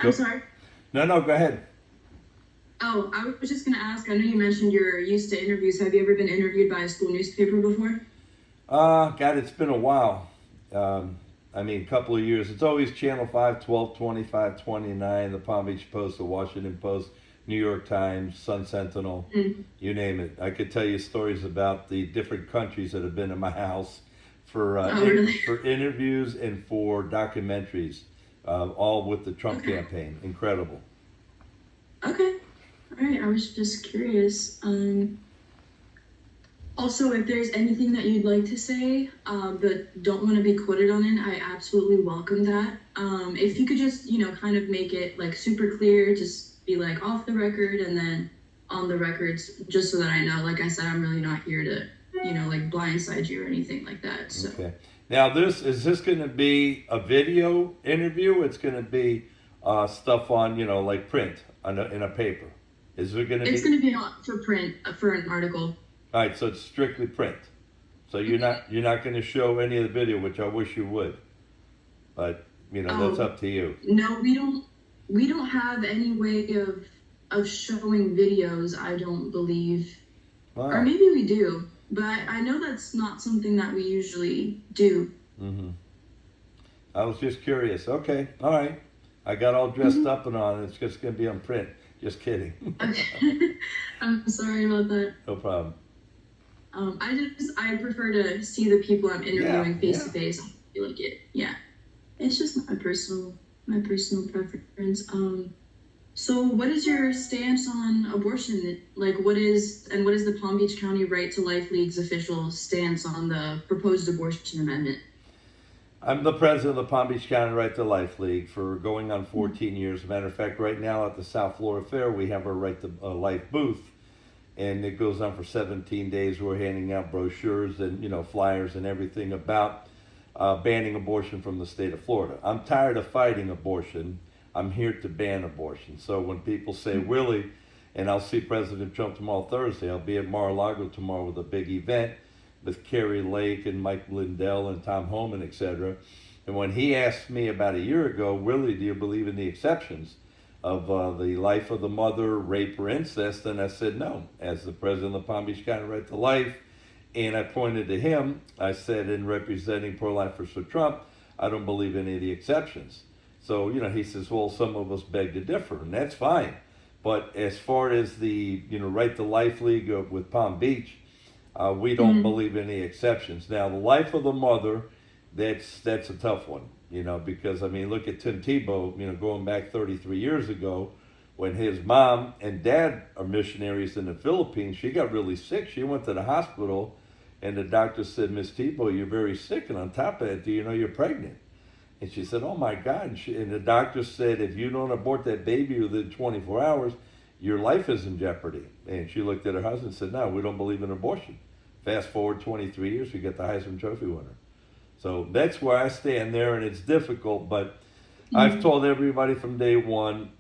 I'm Go. sorry. No, go ahead. Oh, I was just going to ask, I know you mentioned you're used to interviews. Have you ever been interviewed by a school newspaper before? God, it's been a while. Um, a couple of years. It's always Channel 5, 12, 25, 29, the Palm Beach Post, the Washington Post, New York Times, Sun Sentinel, Mm. you name it. I could tell you stories about the different countries that have been in my house for Oh, really? for interviews and for documentaries, all with the Trump Okay. campaign. Incredible. Okay. All right. I was just curious. Also, if there's anything that you'd like to say, but don't want to be quoted on it, I absolutely welcome that. If you could just, kind of make it like super clear, just be like off the record and then on the records, just so that I know. Like I said, I'm really not here to, like blindside you or anything like that. So Okay. Now, this going to be a video interview? It's going to be stuff on, like print in a paper. Is it going to it's be? going to be for print for an article. All right, so it's strictly print. So you're not going to show any of the video, which I wish you would. But that's Oh, up to you. no, we don't have any way of showing videos, I don't believe. Or Wow. maybe we do, but I know that's not something that we usually do. Hmm. I was just curious. Okay, all right. I got all dressed Mhm. up and on. It's just going to be on print. Just kidding. Okay. I'm sorry about that. No problem. I prefer to see the people I'm Yeah, interviewing face to yeah. face. I feel like it. Yeah. It's just my personal preference. So what is your stance on abortion? Like what is the Palm Beach County Right to Life League's official stance on the proposed abortion amendment? I'm the president of the Palm Beach County Right to Life League for going on 14 years. As a matter of fact, right now at the South Florida Fair, we have our Right to Life booth, and it goes on for 17 days. We're handing out brochures and flyers and everything about banning abortion from the state of Florida. I'm tired of fighting abortion. I'm here to ban abortion. So when people say Willie, and I'll see President Trump tomorrow Thursday, I'll be at Mar-a-Lago tomorrow with a big event with Kerry Lake and Mike Lindell and Tom Homan, etc. And when he asked me about a year ago, Willie, do you believe in the exceptions of the life of the mother, rape, or incest? And I said no, as the president of the Palm Beach County Right to Life. And I pointed to him. I said, in representing pro-lifers for Trump, I don't believe any of the exceptions. So, he says, well, some of us beg to differ, and that's fine. But as far as the, Right to Life League with Palm Beach, we don't Mm-hmm. believe any exceptions. Now, the life of the mother, that's a tough one, because look at Tim Tebow, going back 33 years ago, when his mom and dad are missionaries in the Philippines. She got really sick. She went to the hospital, and the doctor said, Miss Tebow, you're very sick, and on top of that, do you know you're pregnant? And she said, oh my God. And the doctor said, if you don't abort that baby within 24 hours, your life is in jeopardy. And she looked at her husband and said, no, we don't believe in abortion. Fast forward 23 years, we get the Heisman Trophy winner. So that's where I stand there, and it's difficult, but I've Mm-hmm. told everybody from day one,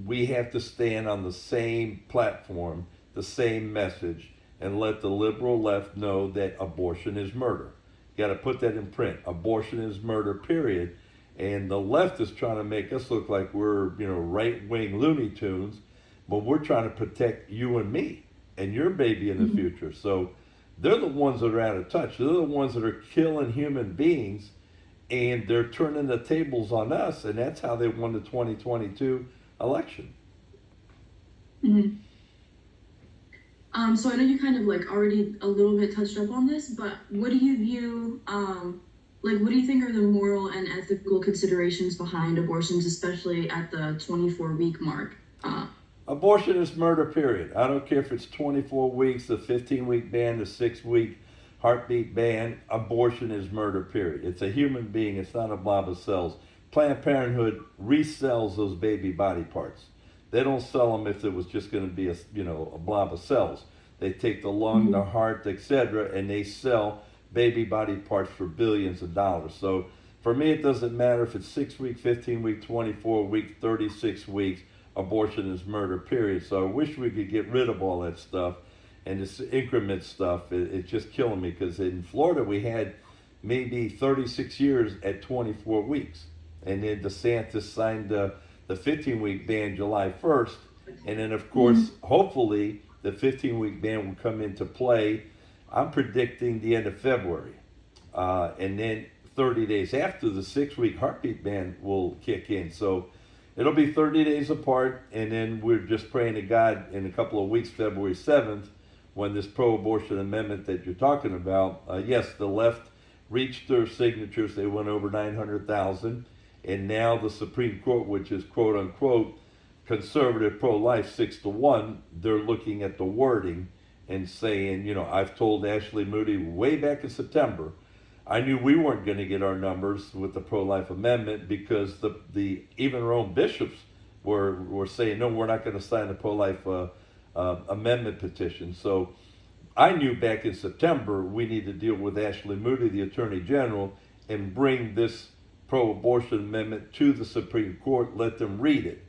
we have to stand on the same platform, the same message, and let the liberal left know that abortion is murder. You got to put that in print. Abortion is murder, period. And the left is trying to make us look like we're, right-wing Looney Tunes, but we're trying to protect you and me and your baby in the Mm-hmm. future. So they're the ones that are out of touch. They're the ones that are killing human beings, and they're turning the tables on us, and that's how they won the 2022 election. Mm-hmm. So I know you kind of like already a little bit touched up on this, but what do you view, like, what do you think are the moral and ethical considerations behind abortions, especially at the 24-week mark? Abortion is murder, period. I don't care if it's 24 weeks, the 15-week ban, the 6-week heartbeat ban. Abortion is murder, period. It's a human being. It's not a blob of cells. Planned Parenthood resells those baby body parts. They don't sell them if it was just going to be a blob of cells. They take the lung, Mm-hmm. the heart, etc., and they sell baby body parts for billions of dollars. So for me, it doesn't matter if it's 6 week, 15 week, 24 week, 36 weeks. Abortion is murder, period. So I wish we could get rid of all that stuff and this increment stuff. It's just killing me, because in Florida we had maybe 36 years at 24 weeks, and then DeSantis signed the 15-week ban July 1st. And then, of course, hopefully, the 15-week ban will come into play. I'm predicting the end of February. And then 30 days after, the 6-week heartbeat ban will kick in. So it'll be 30 days apart. And then we're just praying to God in a couple of weeks, February 7th, when this pro-abortion amendment that you're talking about, yes, the left reached their signatures. They went over 900,000. And now the Supreme Court, which is quote unquote conservative pro-life 6-1, they're looking at the wording and saying, I've told Ashley Moody way back in September, I knew we weren't going to get our numbers with the pro-life amendment because the even our own bishops were saying, no, we're not going to sign the pro-life amendment petition. So I knew back in September we need to deal with Ashley Moody, the Attorney General, and bring this pro-abortion amendment to the Supreme Court, let them read it.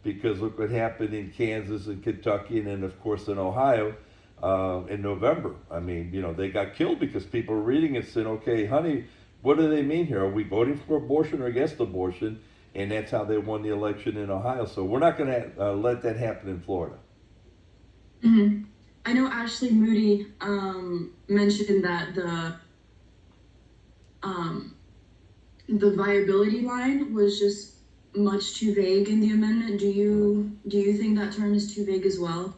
Because look what happened in Kansas and Kentucky and then, of course, in Ohio in November. I mean, they got killed because people were reading it saying, okay, honey, what do they mean here? Are we voting for abortion or against abortion? And that's how they won the election in Ohio. So we're not going to let that happen in Florida. Mm-hmm. I know Ashley Moody mentioned that the viability line was just much too vague in the amendment. Do you think that term is too vague as well?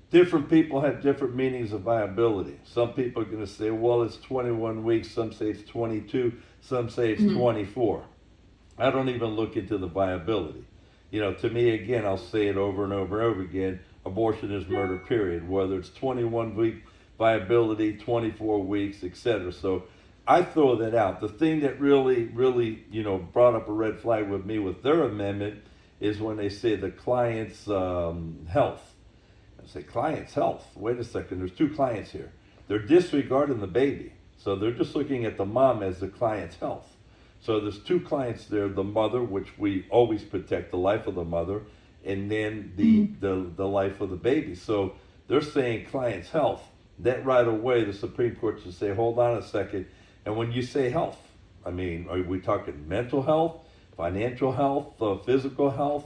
Different people have different meanings of viability. Some people are going to say, well, it's 21 weeks. Some say it's 22. Some say it's 24. I don't even look into the viability. To me, again, I'll say it over and over and over again. Abortion is murder, period. Whether it's 21-week viability, 24 weeks, etc. So I throw that out. The thing that really, brought up a red flag with me with their amendment is when they say the client's health. I say, client's health? Wait a second, there's two clients here. They're disregarding the baby. So they're just looking at the mom as the client's health. So there's two clients there, the mother, which we always protect the life of the mother, and then the life of the baby. So they're saying client's health. That right away, the Supreme Court should say, hold on a second. And when you say health, I mean, are we talking mental health, financial health, physical health?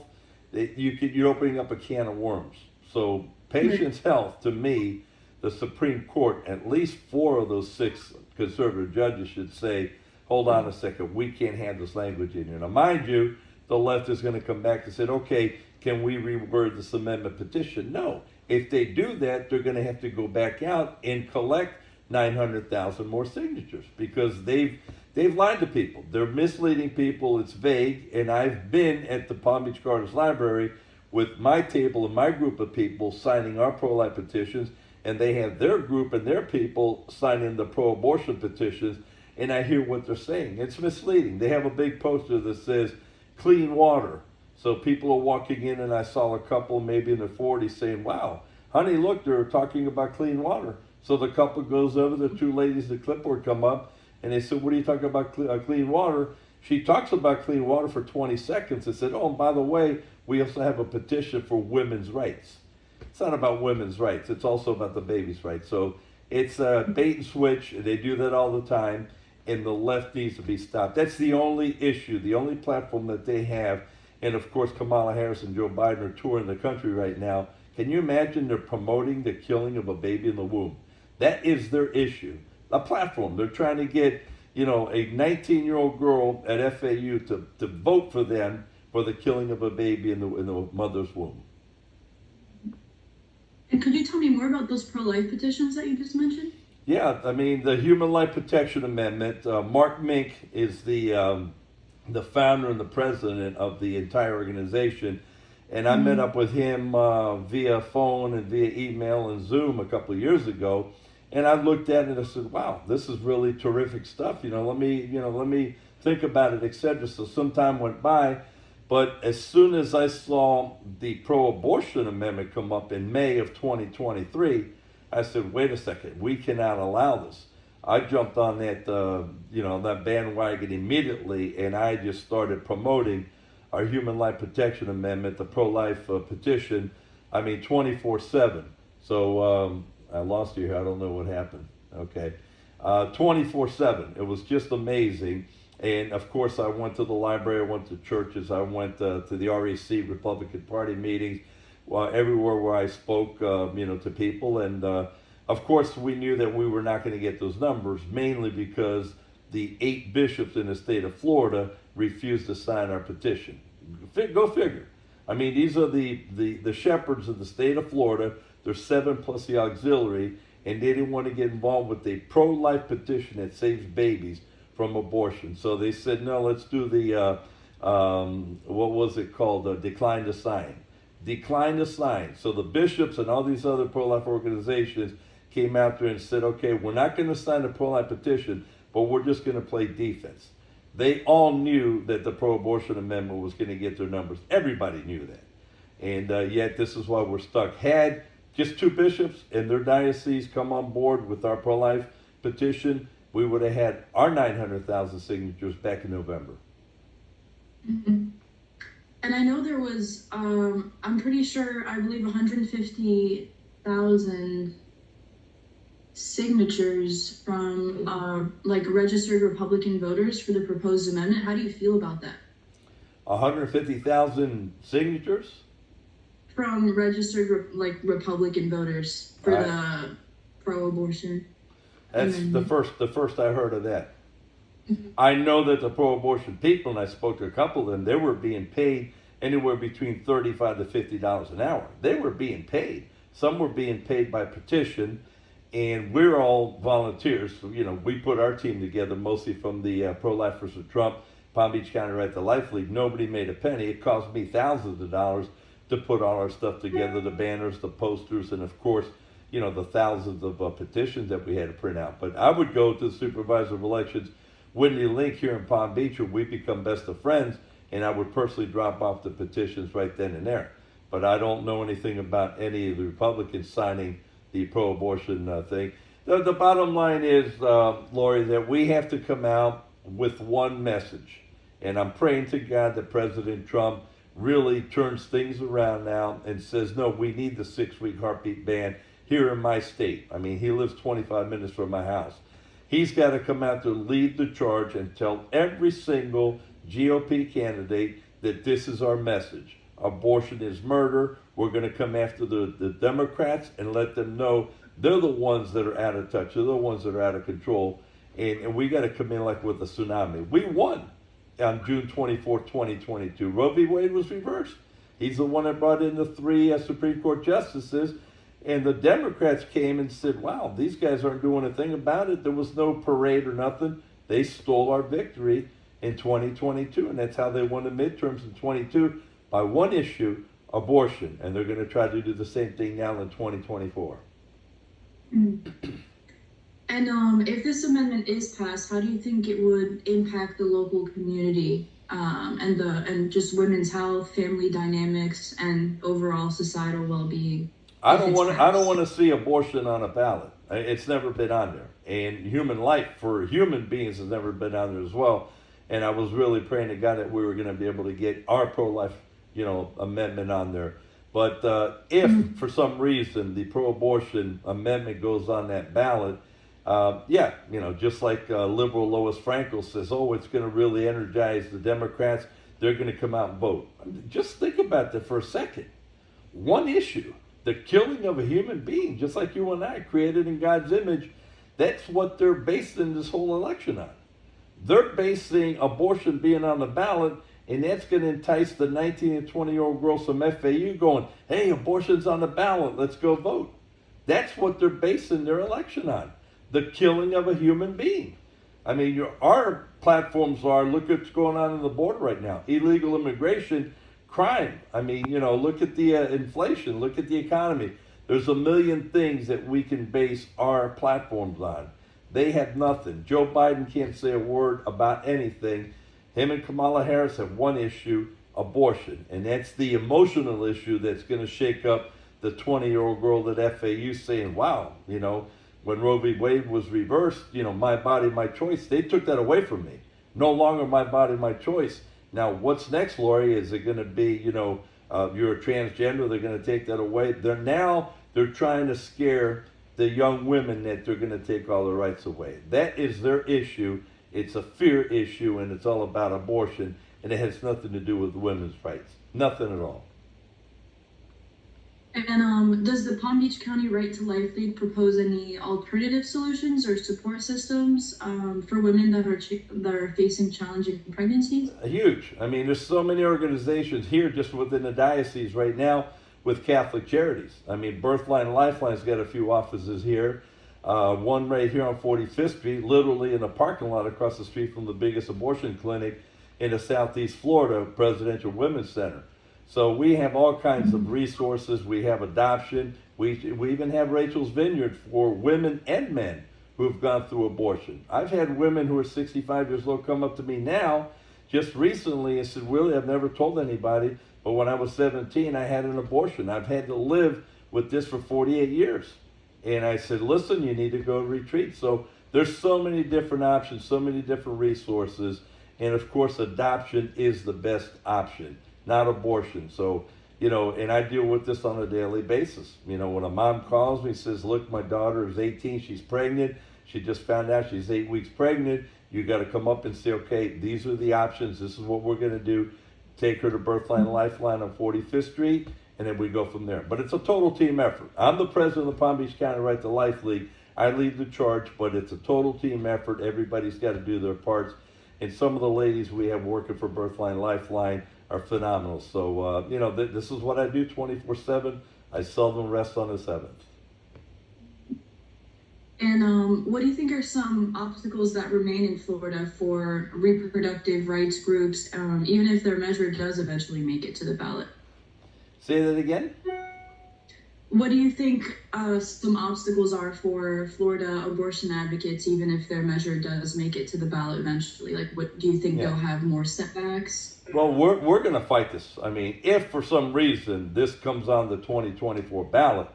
You're opening up a can of worms. So patient's health, to me, the Supreme Court, at least 4 of those 6 conservative judges should say, hold on a second, we can't have this language in here. Now, mind you, the left is going to come back and say, okay, can we reword this amendment petition? No. If they do that, they're going to have to go back out and collect 900,000 more signatures because they've lied to people. They're misleading people. It's vague. And I've been at the Palm Beach Gardens Library with my table and my group of people signing our pro-life petitions, and they have their group and their people signing the pro-abortion petitions, and I hear what they're saying. It's misleading. They have a big poster that says clean water. So people are walking in, and I saw a couple maybe in their 40s saying, wow, honey, look, they're talking about clean water. So the couple goes over, the 2 ladies, the clipboard come up, and they said, what are you talking about clean water? She talks about clean water for 20 seconds and said, oh, and by the way, we also have a petition for women's rights. It's not about women's rights. It's also about the baby's rights. So it's a bait and switch. They do that all the time, and the left needs to be stopped. That's the only issue, the only platform that they have. And, of course, Kamala Harris and Joe Biden are touring the country right now. Can you imagine they're promoting the killing of a baby in the womb? That is their issue. A platform. They're trying to get, a 19-year-old girl at FAU to vote for them for the killing of a baby in the mother's womb. And could you tell me more about those pro-life petitions that you just mentioned? Yeah, I mean, the Human Life Protection Amendment, Mark Mink is the founder and the president of the entire organization. And I met up with him via phone and via email and Zoom a couple of years ago. And I looked at it and I said, wow, this is really terrific stuff. Let me think about it, etc. So some time went by. But as soon as I saw the pro-abortion amendment come up in May of 2023, I said, wait a second, we cannot allow this. I jumped on that bandwagon immediately, and I just started promoting our Human Life Protection Amendment, the pro-life petition, 24/7. So I lost you here. I don't know what happened. Okay. 24/7. It was just amazing. And of course, I went to the library, I went to churches, I went to the REC Republican Party meetings, everywhere where I spoke, to people. And of course, we knew that we were not going to get those numbers, mainly because the 8 bishops in the state of Florida refused to sign our petition. Go figure. I mean, these are the shepherds of the state of Florida. There's 7 plus the auxiliary, and they didn't want to get involved with a pro-life petition that saves babies from abortion. So they said, no, let's do the, what was it called, decline to sign. Decline to sign. So the bishops and all these other pro-life organizations came out there and said, okay, we're not going to sign a pro-life petition, but we're just going to play defense. They all knew that the pro-abortion amendment was going to get their numbers. Everybody knew that. And yet this is why we're stuck. Had just 2 bishops in their diocese come on board with our pro-life petition, we would have had our 900,000 signatures back in November. Mm-hmm. And I know there was, I'm pretty sure, I believe 150,000 signatures from registered Republican voters for the proposed amendment. How do you feel about that? 150,000 signatures from registered Republican voters for the pro-abortion. That's amendment. the first I heard of that. Mm-hmm. I know that the pro-abortion people, and I spoke to a couple of them, they were being paid anywhere between $35 to $50 an hour. They were being paid. Some were being paid by petition. And we're all volunteers. So, we put our team together mostly from the Pro-Lifers of Trump, Palm Beach County Right to Life League. Nobody made a penny. It cost me thousands of dollars to put all our stuff together, the banners, the posters, and of course, the thousands of petitions that we had to print out. But I would go to the Supervisor of Elections, Whitney Link here in Palm Beach, where we become best of friends, and I would personally drop off the petitions right then and there. But I don't know anything about any of the Republicans signing the pro-abortion thing. The bottom line is, Lori, that we have to come out with one message. And I'm praying to God that President Trump really turns things around now and says, no, we need the 6-week heartbeat ban here in my state. I mean, he lives 25 minutes from my house. He's got to come out there, lead the charge, and tell every single GOP candidate that this is our message. Abortion is murder. We're going to come after the Democrats and let them know they're the ones that are out of touch. They're the ones that are out of control. And we got to come in like with a tsunami. We won on June 24, 2022. Roe v. Wade was reversed. He's the one that brought in the 3 Supreme Court justices. And the Democrats came and said, wow, these guys aren't doing a thing about it. There was no parade or nothing. They stole our victory in 2022. And that's how they won the midterms in 22 by one issue, abortion. And they're going to try to do the same thing now in 2024. And if this amendment is passed, how do you think it would impact the local community and just women's health, family dynamics, and overall societal well-being? I don't want to see abortion on a ballot. It's never been on there, and human life for human beings has never been on there as well. And I was really praying to God that we were going to be able to get our pro-life, amendment on there. But if for some reason the pro-abortion amendment goes on that ballot, just like liberal Lois Frankel says, oh, it's going to really energize the Democrats. They're going to come out and vote. Just think about that for a second. One issue, the killing of a human being, just like you and I, created in God's image, that's what they're basing this whole election on. They're basing abortion being on the ballot, and that's going to entice the 19 and 20-year-old girls from FAU going, hey, abortion's on the ballot, let's go vote. That's what they're basing their election on, the killing of a human being. I mean, our platforms are, look at what's going on the border right now, illegal immigration, crime. I mean, look at the inflation, look at the economy. There's a million things that we can base our platforms on. They have nothing. Joe Biden can't say a word about anything. Him and Kamala Harris have one issue, abortion. And that's the emotional issue that's going to shake up the 20-year-old girl at FAU saying, wow, when Roe v. Wade was reversed, my body, my choice, they took that away from me. No longer my body, my choice. Now, what's next, Lori? Is it going to be, you're a transgender, they're going to take that away? They're trying to scare the young women that they're going to take all the rights away. That is their issue, It's a fear issue, and it's all about abortion, and it has nothing to do with women's rights. Nothing at all. And does the Palm Beach County Right to Life League propose any alternative solutions or support systems for women that are facing challenging pregnancies? Huge. I mean, there's so many organizations here just within the diocese right now with Catholic Charities. I mean, Birthline Lifeline's got a few offices here. One right here on 45th Street, literally in the parking lot across the street from the biggest abortion clinic in the Southeast Florida Presidential Women's Center. So we have all kinds of resources. We have adoption. We even have Rachel's Vineyard for women and men who have gone through abortion. I've had women who are 65 years old come up to me now just recently and said, Willie, I've never told anybody, but when I was 17, I had an abortion. I've had to live with this for 48 years. And I said, listen, you need to go retreat. So there's so many different options, so many different resources. And of course, adoption is the best option, not abortion. So, and I deal with this on a daily basis. When a mom calls me, says, look, my daughter is 18, she's pregnant. She just found out she's 8 weeks pregnant. You got to come up and say, okay, these are the options. This is what we're going to do. Take her to Birthline Lifeline on 45th Street, and then we go from there. But it's a total team effort. I'm the president of the Palm Beach County Right to Life League. I lead the charge, but it's a total team effort. Everybody's got to do their parts. And some of the ladies we have working for Birthline Lifeline are phenomenal. So, this is what I do 24/7. I seldom rest on the 7th. And what do you think are some obstacles that remain in Florida for reproductive rights groups, even if their measure does eventually make it to the ballot? Say that again? What do you think some obstacles are for Florida abortion advocates, even if their measure does make it to the ballot eventually? Like, what do you think they'll have more setbacks? Well, we're going to fight this. I mean, if for some reason this comes on the 2024 ballot,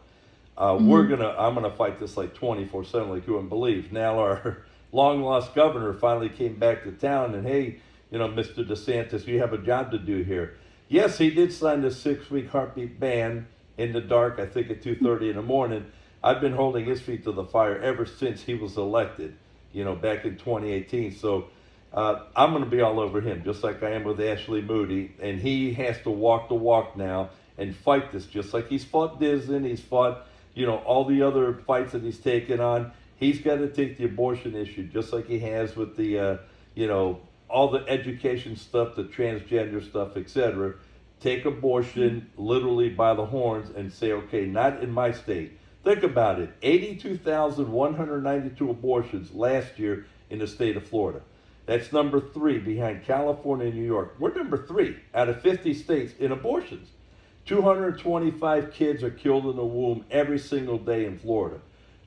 I'm gonna fight this like 24/7, like you wouldn't believe. Now our long lost governor finally came back to town, and hey, Mr. DeSantis, you have a job to do here. Yes, he did sign the 6-week heartbeat ban in the dark, I think at 2:30 in the morning. I've been holding his feet to the fire ever since he was elected, back in 2018. So I'm going to be all over him, just like I am with Ashley Moody, and he has to walk the walk now and fight this, just like he's fought Disney, he's fought all the other fights that he's taken on. He's got to take the abortion issue, just like he has with the, all the education stuff, the transgender stuff, etc. Take abortion literally by the horns and say, okay, not in my state. Think about it, 82,192 abortions last year in the state of Florida. That's number 3 behind California and New York. We're number 3 out of 50 states in abortions. 225 kids are killed in the womb every single day in Florida.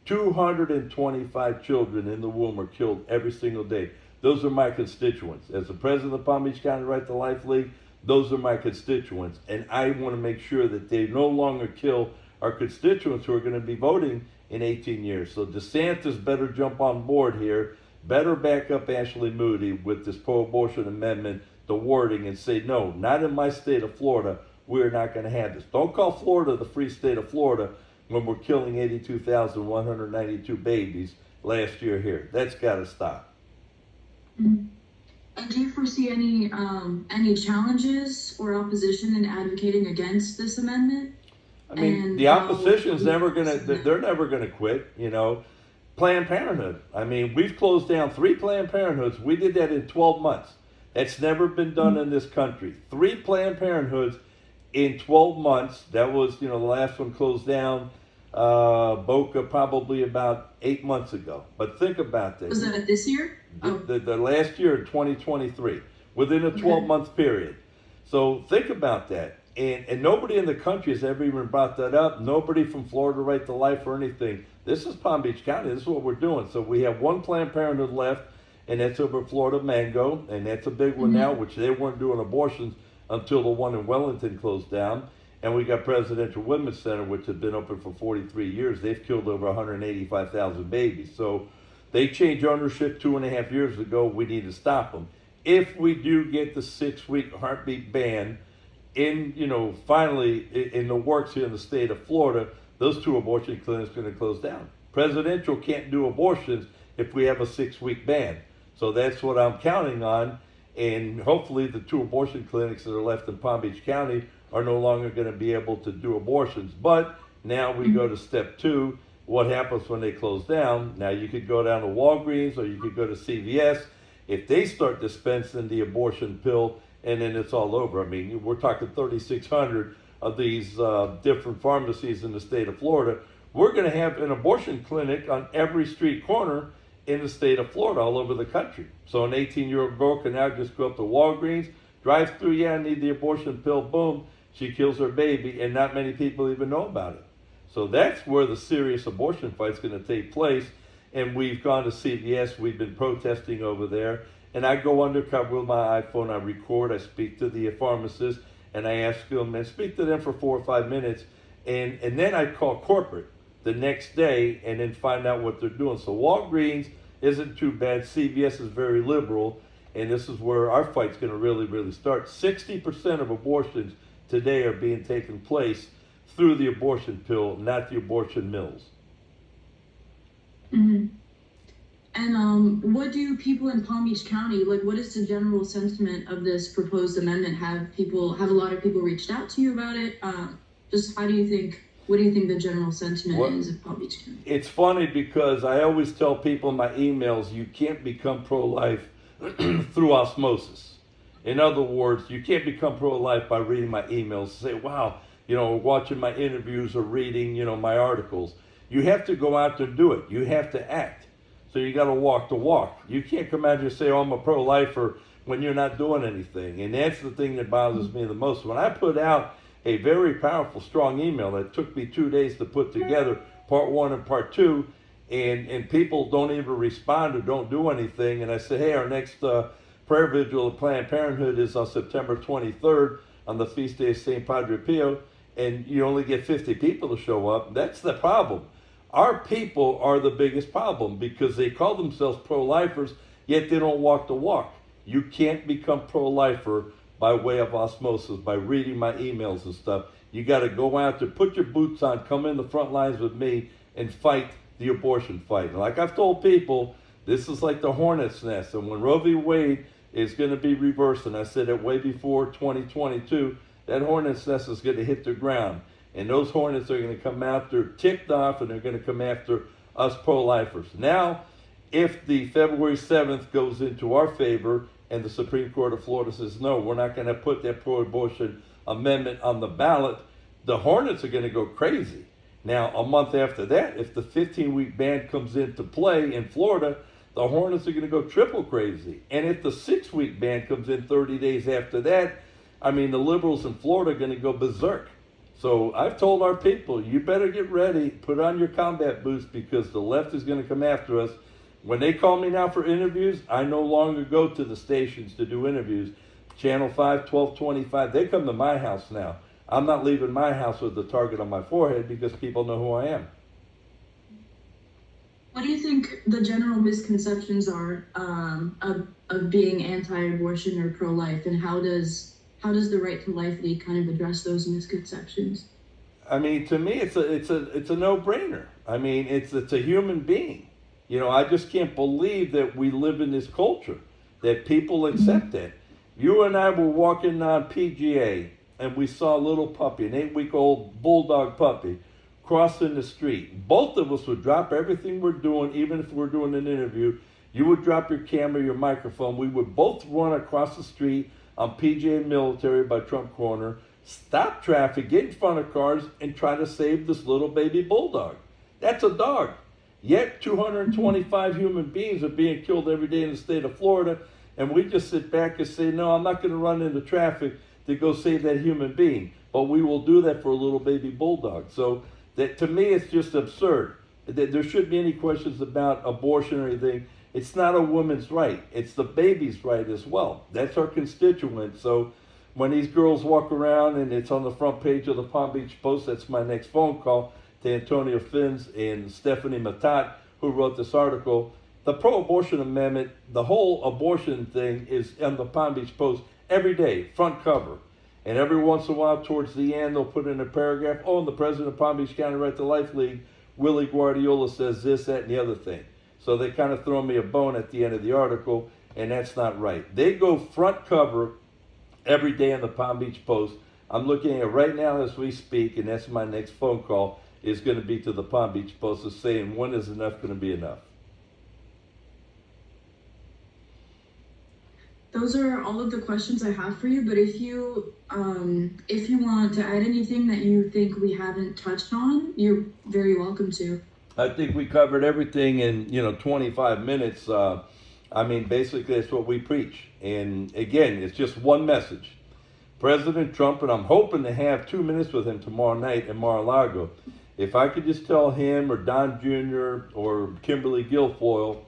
225 children in the womb are killed every single day. Those are my constituents. As the president of the Palm Beach County Right to Life League, those are my constituents. And I want to make sure that they no longer kill our constituents who are going to be voting in 18 years. So DeSantis better jump on board here, better back up Ashley Moody with this pro-abortion amendment, the wording, and say, no, not in my state of Florida. We're not going to have this. Don't call Florida the free state of Florida when we're killing 82,192 babies last year here. That's got to stop. Mm-hmm. And do you foresee any challenges or opposition in advocating against this amendment? I mean, the opposition's never going to, they're never going to quit, Planned Parenthood. I mean, we've closed down 3 Planned Parenthoods. We did that in 12 months. That's never been done in this country. 3 Planned Parenthoods in 12 months. That was, the last one closed down, Boca, probably about 8 months ago. But think about that. Was that this year? The last year in 2023, within a 12-month period. So think about that. And nobody in the country has ever even brought that up. Nobody from Florida Right to Life or anything. This is Palm Beach County. This is what we're doing. So we have 1 Planned Parenthood left, and that's over Florida Mango, and that's a big one now, which they weren't doing abortions until the one in Wellington closed down. And we got Presidential Women's Center, which has been open for 43 years. They've killed over 185,000 babies. So they changed ownership 2.5 years ago. We need to stop them. If we do get the 6-week heartbeat ban in, finally in the works here in the state of Florida, those 2 abortion clinics are going to close down. Presidential can't do abortions if we have a 6-week ban. So that's what I'm counting on. And hopefully the 2 abortion clinics that are left in Palm Beach County are no longer going to be able to do abortions. But now we go to step 2. What happens when they close down? Now you could go down to Walgreens or you could go to CVS. If they start dispensing the abortion pill, and then it's all over. I mean, we're talking 3,600 of these different pharmacies in the state of Florida. We're going to have an abortion clinic on every street corner in the state of Florida, all over the country. So an 18-year-old girl can now just go up to Walgreens, drive through, yeah, I need the abortion pill, boom, she kills her baby, and not many people even know about it. So that's where the serious abortion fight's going to take place. And we've gone to CVS, we've been protesting over there, and I go undercover with my iPhone, I record, I speak to the pharmacist, and I ask them, and speak to them for 4 or 5 minutes, and then I call corporate the next day and then find out what they're doing. So Walgreens isn't too bad, CVS is very liberal, and this is where our fight's going to really, really start. 60% of abortions today are being taken place through the abortion pill, not the abortion mills. Mm-hmm. And what do people in Palm Beach County, like, what is the general sentiment of this proposed amendment? Have a lot of people reached out to you about it? Just what do you think the general sentiment is of Palm Beach County? It's funny because I always tell people in my emails, you can't become pro-life through osmosis. In other words, you can't become pro-life by reading my emails and say, wow, watching my interviews or reading, my articles. You have to go out there and do it. You have to act. So you got to walk the walk. You can't come out here and say, oh, I'm a pro-lifer when you're not doing anything. And that's the thing that bothers me the most. When I put out a very powerful, strong email that took me 2 days to put together, part 1 and part 2, and people don't even respond or don't do anything. And I said, hey, our next prayer vigil of Planned Parenthood is on September 23rd on the feast day of St. Padre Pio, and you only get 50 people to show up. That's the problem. Our people are the biggest problem because they call themselves pro-lifers, yet they don't walk the walk. You can't become pro-lifer by way of osmosis, by reading my emails and stuff. You got to go out there, put your boots on, come in the front lines with me, and fight the abortion fight. And like I've told people, this is like the hornet's nest. And when Roe v. Wade is going to be reversed, and I said it way before 2022, that hornet's nest is going to hit the ground. And those hornets are going to come after, ticked off, and they're going to come after us pro-lifers. Now, if the February 7th goes into our favor and the Supreme Court of Florida says, no, we're not going to put that pro-abortion amendment on the ballot, the hornets are going to go crazy. Now, a month after that, if the 15-week ban comes into play in Florida, the hornets are going to go triple crazy. And if the 6-week ban comes in 30 days after that, I mean, the liberals in Florida are going to go berserk. So I've told our people, you better get ready, put on your combat boots because the left is going to come after us. When they call me now for interviews, I no longer go to the stations to do interviews. Channel 5, 1225, they come to my house now. I'm not leaving my house with the target on my forehead because people know who I am. What do you think the general misconceptions are of being anti-abortion or pro-life, and how does the Right to Life League kind of address those misconceptions? I mean, to me, it's a no-brainer. I mean, it's a human being. I just can't believe that we live in this culture, that people accept it. You and I were walking on PGA, and we saw a little puppy, an 8-week-old bulldog puppy, crossing the street. Both of us would drop everything we're doing, even if we're doing an interview. You would drop your camera, your microphone. We would both run across the street on PGA Military by Trump Corner, stop traffic, get in front of cars, and try to save this little baby bulldog. That's a dog. Yet 225 human beings are being killed every day in the state of Florida, and we just sit back and say, no, I'm not going to run into traffic to go save that human being. But we will do that for a little baby bulldog. So that, to me, it's just absurd. There shouldn't be any questions about abortion or anything. It's not a woman's right. It's the baby's right as well. That's our constituent. So when these girls walk around and it's on the front page of the Palm Beach Post, that's my next phone call to Antonio Fins and Stephanie Matat, who wrote this article. The pro-abortion amendment, the whole abortion thing is on the Palm Beach Post every day, front cover. And every once in a while, towards the end, they'll put in a paragraph, oh, and the president of Palm Beach County Right to Life League, Willy Guardiola, says this, that, and the other thing. So they kind of throw me a bone at the end of the article, and that's not right. They go front cover every day in the Palm Beach Post. I'm looking at it right now as we speak, and that's my next phone call is going to be to the Palm Beach Post is saying, when is enough going to be enough? Those are all of the questions I have for you, but if you want to add anything that you think we haven't touched on, you're very welcome to. I think we covered everything in 25 minutes. I mean, basically, that's what we preach. And again, it's just one message. President Trump, and I'm hoping to have 2 minutes with him tomorrow night in Mar-a-Lago. If I could just tell him or Don Jr. or Kimberly Guilfoyle,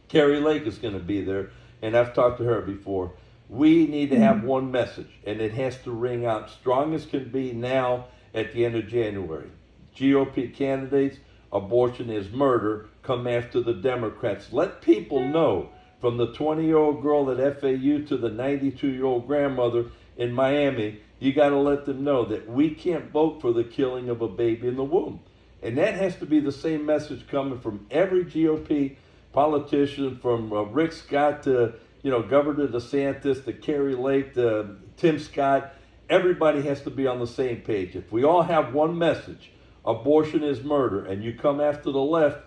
Carrie Lake is going to be there, and I've talked to her before. We need to have one message, and it has to ring out strong as can be now at the end of January. GOP candidates, abortion is murder, come after the Democrats. Let people know, from the 20-year-old girl at FAU to the 92-year-old grandmother in Miami, you got to let them know that we can't vote for the killing of a baby in the womb. And that has to be the same message coming from every GOP politician, from Rick Scott to Governor DeSantis to Carrie Lake to Tim Scott. Everybody has to be on the same page. If we all have one message, abortion is murder, and you come after the left,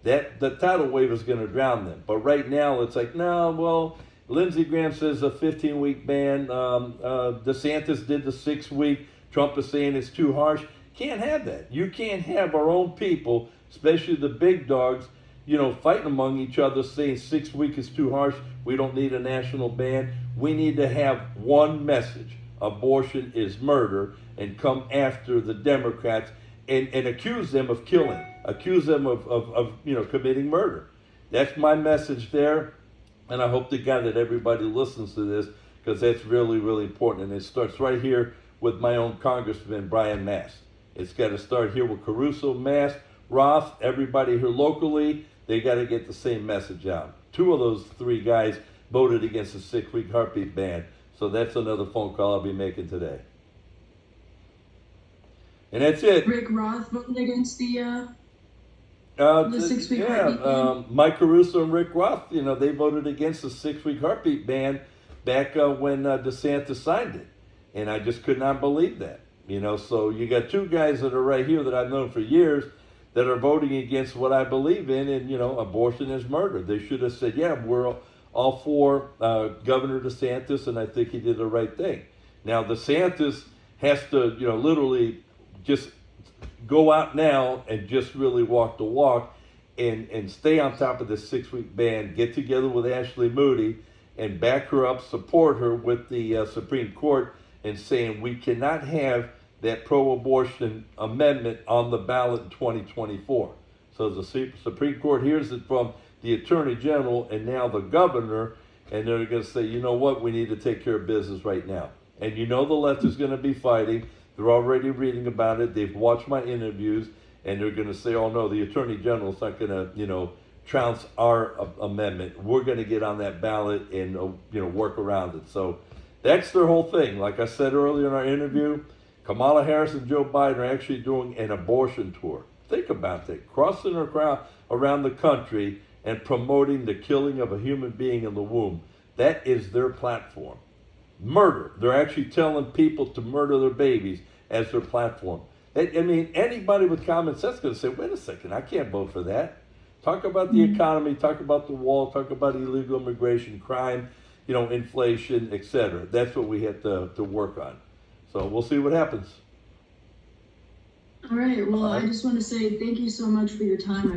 that the tidal wave is going to drown them. But right now, it's like, no, well, Lindsey Graham says a 15-week ban. DeSantis did the 6-week. Trump is saying it's too harsh. Can't have that. You can't have our own people, especially the big dogs, fighting among each other, saying 6 weeks is too harsh. We don't need a national ban. We need to have one message. Abortion is murder, and come after the Democrats and accuse them of killing, accuse them of committing murder. That's my message there. And I hope to God that everybody listens to this, because that's really, really important. And it starts right here with my own Congressman, Brian Mast. It's got to start here with Caruso, Mast, Roth, everybody here locally. They got to get the same message out. 2 of those 3 guys voted against the 6-week heartbeat ban. So that's another phone call I'll be making today. And that's it. Rick Roth voted against the 6-week heartbeat ban. Mike Caruso and Rick Roth, they voted against the 6-week heartbeat ban back when DeSantis signed it. And I just could not believe that. So you got 2 guys that are right here that I've known for years that are voting against what I believe in, and, abortion is murder. They should have said, yeah, we're all for Governor DeSantis, and I think he did the right thing. Now, DeSantis has to, literally just go out now and just really walk the walk and stay on top of this 6-week ban, get together with Ashley Moody and back her up, support her with the Supreme Court, and saying we cannot have that pro-abortion amendment on the ballot in 2024. So the Supreme Court hears it from the Attorney General and now the Governor, and they're going to say, you know what, we need to take care of business right now. And the left is going to be fighting. They're already reading about it. They've watched my interviews, and they're going to say, oh, no, the Attorney General's not going to, trounce our amendment. We're going to get on that ballot and, work around it. So that's their whole thing. Like I said earlier in our interview, Kamala Harris and Joe Biden are actually doing an abortion tour. Think about that. Crossing around the country and promoting the killing of a human being in the womb. That is their platform. Murder. They're actually telling people to murder their babies as their platform. Anybody with common sense is going to say, wait a second, I can't vote for that. Talk about the economy, talk about the wall, talk about illegal immigration, crime, inflation, etc. That's what we have to work on. So we'll see what happens. All right. Well, I just want to say thank you so much for your time.